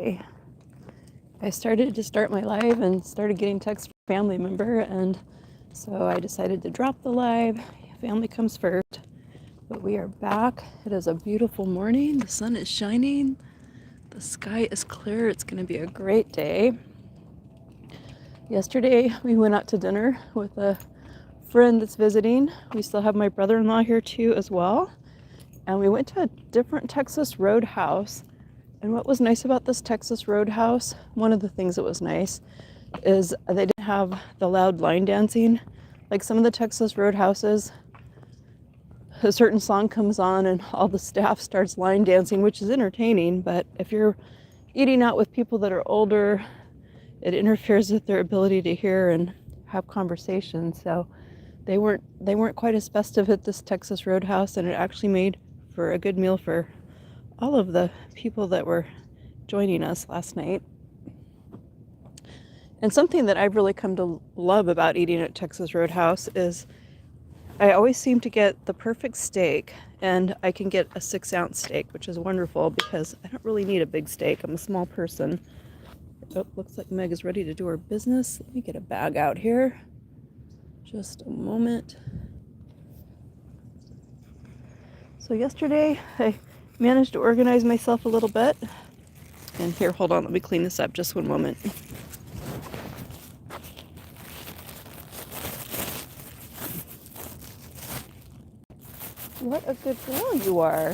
yesterday, I started to start my live and started getting texts from a family member, and so I decided to drop the live. Family comes first, but we are back. It is a beautiful morning. The sun is shining. The sky is clear. It's going to be a great day. Yesterday, we went out to dinner with a friend that's visiting. We still have my brother-in-law here too as well. And we went to a different Texas Roadhouse. And what was nice about this Texas Roadhouse, one of the things that was nice, is they didn't have the loud line dancing. Like some of the Texas Roadhouses, a certain song comes on and all the staff starts line dancing, which is entertaining. But if you're eating out with people that are older, it interferes with their ability to hear and have conversations. So they weren't quite as festive at this Texas Roadhouse, and it actually made for a good meal for all of the people that were joining us last night. And something that I've really come to love about eating at Texas Roadhouse is I always seem to get the perfect steak, and I can get a 6-ounce steak, which is wonderful because I don't really need a big steak. I'm a small person. Oh, looks like Meg is ready to do her business. Let me get a bag out here. Just a moment. So yesterday I managed to organize myself a little bit. And here, hold on, let me clean this up just one moment. What a good girl you are.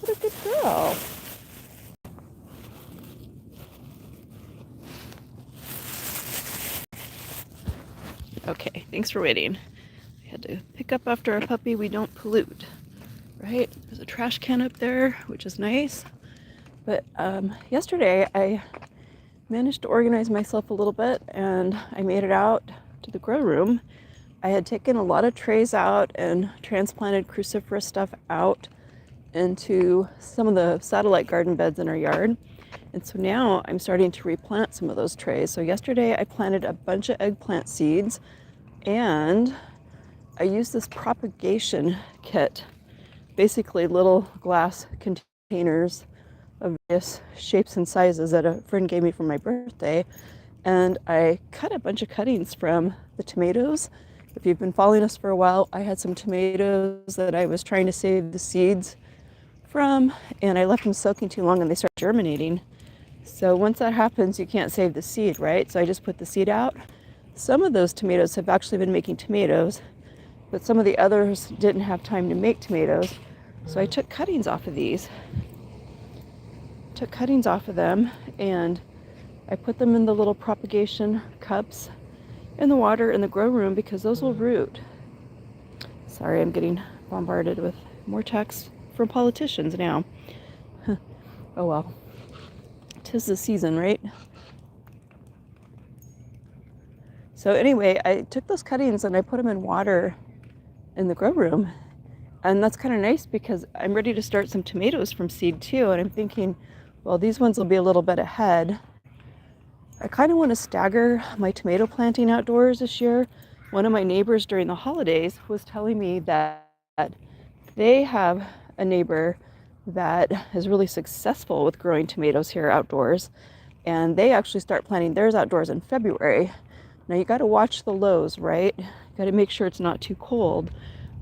What a good girl. Okay, thanks for waiting. We had to pick up after our puppy. We don't pollute, right? There's a trash can up there, which is nice. But yesterday I managed to organize myself a little bit, and I made it out to the grow room. I had taken a lot of trays out and transplanted cruciferous stuff out into some of the satellite garden beds in our yard. And so now I'm starting to replant some of those trays. So yesterday I planted a bunch of eggplant seeds, and I used this propagation kit, basically little glass containers of various shapes and sizes that a friend gave me for my birthday. And I cut a bunch of cuttings from the tomatoes. If you've been following us for a while, I had some tomatoes that I was trying to save the seeds from, and I left them soaking too long and they start germinating. So once that happens, you can't save the seed, right? So I just put the seed out. Some of those tomatoes have actually been making tomatoes, but some of the others didn't have time to make tomatoes. So I took cuttings off of these. And I put them in the little propagation cups in the water in the grow room because those will root. Sorry, I'm getting bombarded with more texts from politicians now. Oh well. 'Tis the season, right? So anyway, I took those cuttings and I put them in water in the grow room. And that's kind of nice because I'm ready to start some tomatoes from seed too. And I'm thinking, well, these ones will be a little bit ahead. I kind of want to stagger my tomato planting outdoors this year. One of my neighbors during the holidays was telling me that they have a neighbor that is really successful with growing tomatoes here outdoors, and they actually start planting theirs outdoors in February. Now you got to watch the lows, right? You got to make sure it's not too cold.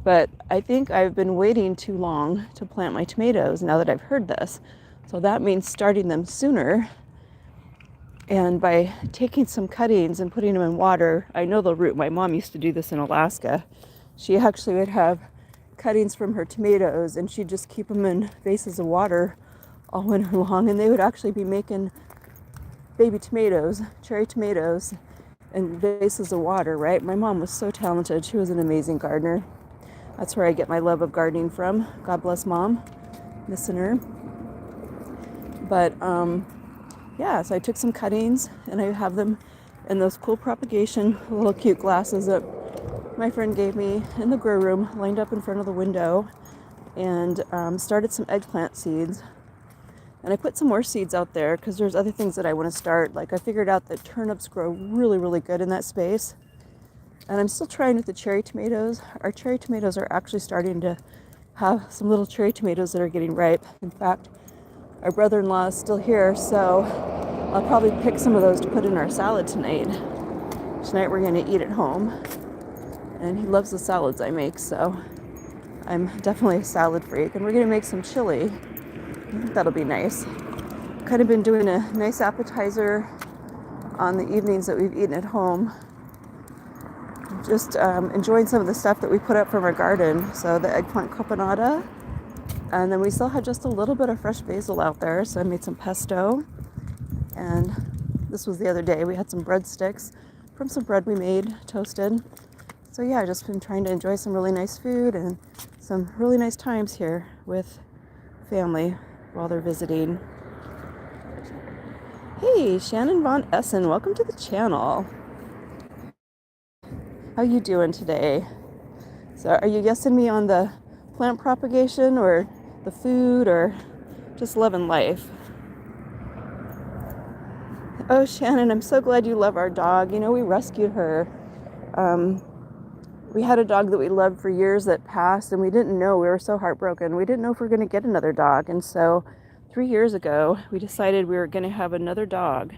But I think I've been waiting too long to plant my tomatoes now that I've heard this. So that means starting them sooner. And by taking some cuttings and putting them in water, I know they'll root. My mom used to do this in Alaska. She actually would have cuttings from her tomatoes, and she'd just keep them in vases of water all winter long, and they would actually be making baby tomatoes, cherry tomatoes, in vases of water, right? My mom was so talented. She was an amazing gardener. That's where I get my love of gardening from. God bless Mom, missing her. But yeah, so I took some cuttings and I have them in those cool propagation little cute glasses that my friend gave me in the grow room, lined up in front of the window, and started some eggplant seeds. And I put some more seeds out there because there's other things that I want to start. Like I figured out that turnips grow really, really good in that space. And I'm still trying with the cherry tomatoes. Our cherry tomatoes are actually starting to have some little cherry tomatoes that are getting ripe. In fact, our brother-in-law is still here, so I'll probably pick some of those to put in our salad tonight. Tonight we're going to eat at home, and he loves the salads I make, so I'm definitely a salad freak. And we're going to make some chili. I think that'll be nice. Kind of been doing a nice appetizer on the evenings that we've eaten at home. Just enjoying some of the stuff that we put up from our garden. So the eggplant caponata, and then we still had just a little bit of fresh basil out there, so I made some pesto. And this was the other day. We had some breadsticks from some bread we made, toasted. So yeah, I've just been trying to enjoy some really nice food and some really nice times here with family while they're visiting. Hey, Shannon Von Essen, welcome to the channel. How you doing today? So are you guessing me on the plant propagation or the food or just loving life? Oh, Shannon, I'm so glad you love our dog. You know, we rescued her. We had a dog that we loved for years that passed, and we didn't know. We were so heartbroken. We didn't know if we were going to get another dog. And so 3 years ago, we decided we were going to have another dog.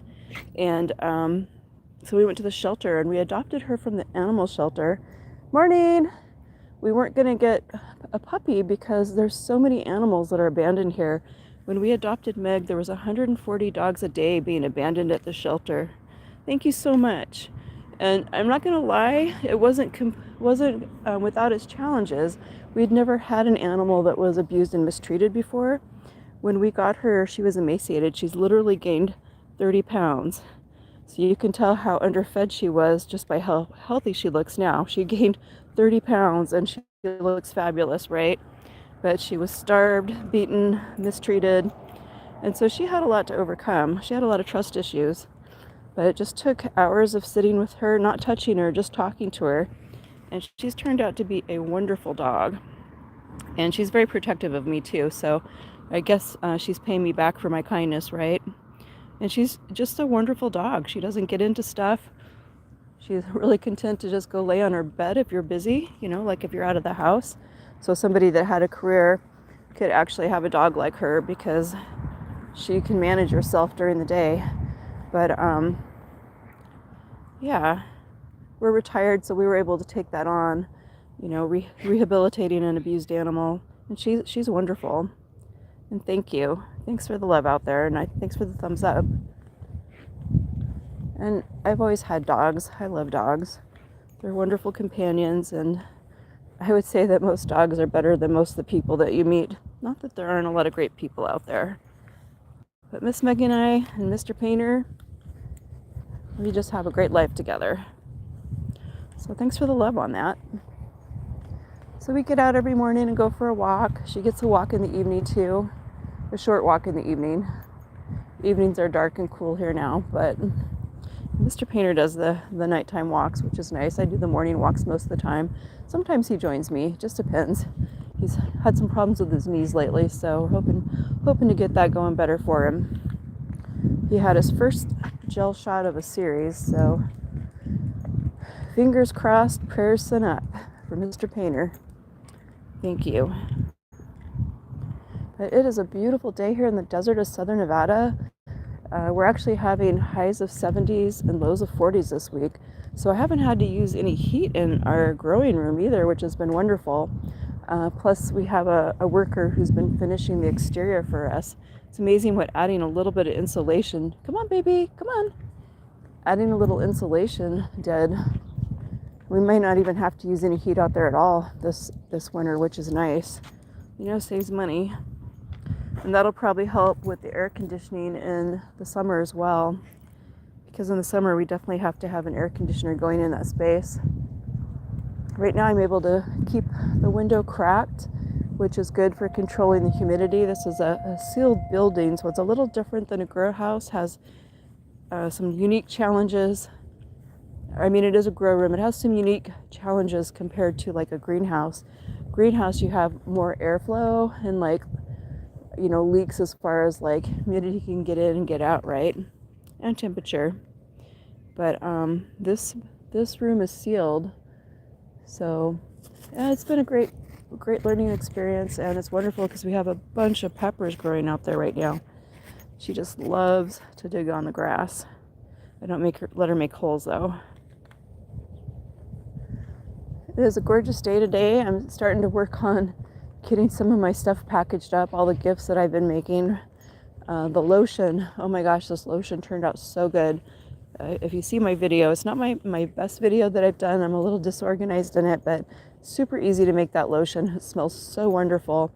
And so we went to the shelter, and we adopted her from the animal shelter. Morning! We weren't going to get a puppy because there's so many animals that are abandoned here. When we adopted Meg, there was 140 dogs a day being abandoned at the shelter. Thank you so much. And I'm not going to lie, it wasn't without its challenges. We'd never had an animal that was abused and mistreated before. When we got her, she was emaciated. She's literally gained 30 pounds. So you can tell how underfed she was just by how healthy she looks now. She gained 30 pounds and she looks fabulous, right? But she was starved, beaten, mistreated. And so she had a lot to overcome. She had a lot of trust issues. But it just took hours of sitting with her, not touching her, just talking to her. And she's turned out to be a wonderful dog. And she's very protective of me too. So I guess she's paying me back for my kindness, right? And she's just a wonderful dog. She doesn't get into stuff. She's really content to just go lay on her bed if you're busy, you know, like if you're out of the house. So somebody that had a career could actually have a dog like her because she can manage herself during the day. But yeah, we're retired, so we were able to take that on, you know, rehabilitating an abused animal. And she's wonderful. And thank you. Thanks for the love out there, and thanks for the thumbs up. And I've always had dogs. I love dogs. They're wonderful companions, and I would say that most dogs are better than most of the people that you meet. Not that there aren't a lot of great people out there. But Miss Meg and I and Mr. Painter, we just have a great life together. So thanks for the love on that. So we get out every morning and go for a walk. She gets a walk in the evening too. A short walk in the evening. Evenings are dark and cool here now, but Mr. Painter does the nighttime walks, which is nice. I do the morning walks most of the time. Sometimes he joins me, just depends. He's had some problems with his knees lately, so we're hoping to get that going better for him. He had his first gel shot of a series, so fingers crossed, prayers sent up for Mr. Painter. Thank you. But it is a beautiful day here in the desert of southern Nevada. We're actually having highs of 70s and lows of 40s this week. So I haven't had to use any heat in our growing room either, which has been wonderful. Plus we have a worker who's been finishing the exterior for us. It's amazing what adding a little bit of insulation, come on baby, come on. Adding a little insulation did. We might not even have to use any heat out there at all this winter, which is nice. You know, saves money. And that'll probably help with the air conditioning in the summer as well. Because in the summer, we definitely have to have an air conditioner going in that space. Right now, I'm able to keep the window cracked, which is good for controlling the humidity. This is a sealed building, so it's a little different than a grow house. Has some unique challenges. I mean, it is a grow room. It has some unique challenges compared to like a greenhouse. Greenhouse, you have more airflow and like, you know, leaks as far as like humidity can get in and get out, right? And temperature. But this room is sealed. So yeah, it's been a great learning experience, and it's wonderful because we have a bunch of peppers growing out there right now. She just loves to dig on the grass. I don't let her make holes though. It is a gorgeous day today. I'm starting to work on getting some of my stuff packaged up, all the gifts that I've been making. The lotion, oh my gosh, this lotion turned out so good. If you see my video, it's not my best video that I've done. I'm a little disorganized in it, but super easy to make that lotion. It smells so wonderful,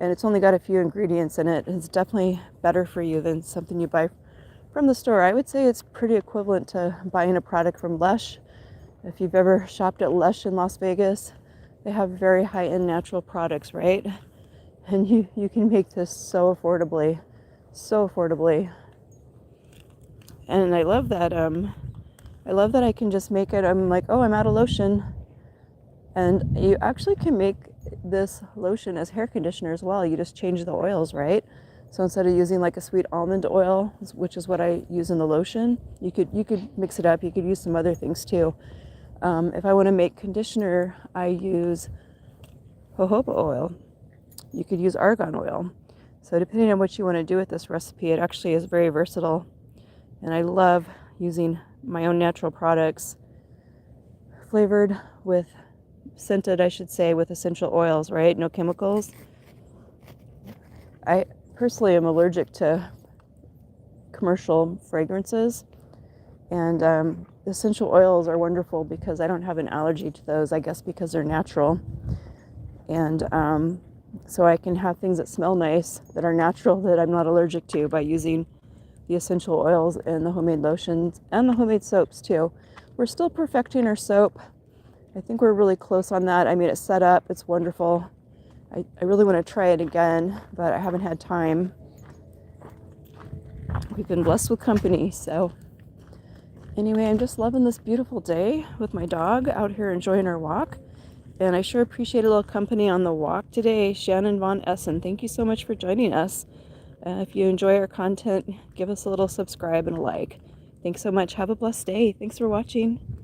and it's only got a few ingredients in it. It's definitely better for you than something you buy from the store. I would say it's pretty equivalent to buying a product from Lush. If you've ever shopped at Lush in Las Vegas, they have very high-end natural products, right? And you can make this so affordably. And I love that I can just make it. I'm like, oh, I'm out of lotion. And you actually can make this lotion as hair conditioner as well. You just change the oils, right? So instead of using like a sweet almond oil, which is what I use in the lotion, you could mix it up. You could use some other things too. If I want to make conditioner, I use jojoba oil. You could use argan oil. So depending on what you want to do with this recipe, it actually is very versatile. And I love using my own natural products, scented, I should say, with essential oils, right? No chemicals. I personally am allergic to commercial fragrances, and essential oils are wonderful because I don't have an allergy to those, I guess because they're natural. And so I can have things that smell nice, that are natural, that I'm not allergic to by using the essential oils and the homemade lotions and the homemade soaps too. We're still perfecting our soap. I think we're really close on that. I mean, it's set up. It's wonderful. I really want to try it again, but I haven't had time. We've been blessed with company. So anyway, I'm just loving this beautiful day with my dog out here enjoying our walk. And I sure appreciate a little company on the walk today. Shannon Von Essen, thank you so much for joining us. If you enjoy our content, give us a little subscribe and a like. Thanks so much. Have a blessed day. Thanks for watching.